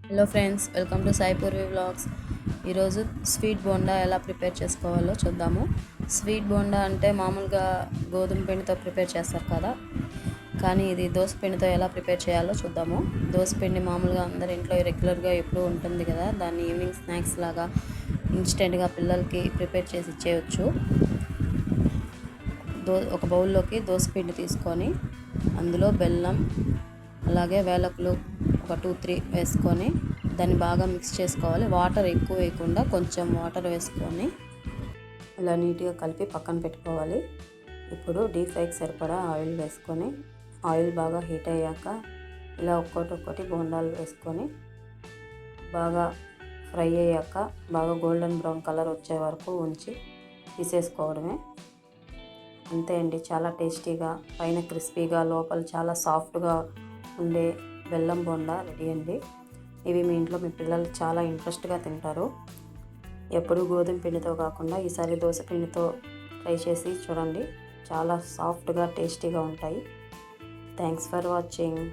Hello friends, welcome to Sai Purvi vlogs. ఈరోజు sweet bonda ఎలా prepare చేసుకోవాలో చూద్దాము. స్వీట్ బోండా అంటే మామూలుగా గోధుమ పిండితో ప్రిపేర్ చేస్తారు కదా, కానీ ఇది దోశ పిండితో ఎలా ప్రిపేర్ చేయాలో చూద్దాము. దోశ పిండి మామూలుగా అందరి ఇంట్లో రెగ్యులర్గా ఎప్పుడూ ఉంటుంది కదా, దాన్ని ఈవినింగ్ స్నాక్స్ లాగా ఇన్స్టెంట్గా పిల్లలకి ప్రిపేర్ చేసి ఇచ్చేయచ్చు. ఒక బౌల్లోకి దోశ పిండి తీసుకొని అందులో బెల్లం, అలాగే వేలకులు ఒక 2-3 వేసుకొని దాన్ని బాగా మిక్స్ చేసుకోవాలి. వాటర్ ఎక్కువ వేయకుండా కొంచెం వాటర్ వేసుకొని ఇలా నీట్గా కలిపి పక్కన పెట్టుకోవాలి. ఇప్పుడు డీప్ ఫ్రైకి సరిపడా ఆయిల్ వేసుకొని, ఆయిల్ బాగా హీట్ అయ్యాక ఇలా ఒక్కొక్కటి బోండాలు వేసుకొని బాగా ఫ్రై అయ్యాక బాగా గోల్డెన్ బ్రౌన్ కలర్ వచ్చే వరకు ఉంచి తీసేసుకోవడమే. అంతే అండి, చాలా టేస్టీగా, పైన క్రిస్పీగా, లోపల చాలా సాఫ్ట్గా ఉండే బెల్లం బోండా రెడీ అండి. ఇవి మీ ఇంట్లో మీ పిల్లలు చాలా ఇంట్రెస్ట్గా తింటారు. ఎప్పుడు గోధుమ పిండితో కాకుండా ఈసారి దోశ పిండితో ట్రై చేసి చూడండి, చాలా సాఫ్ట్గా టేస్టీగా ఉంటాయి. Thanks for watching.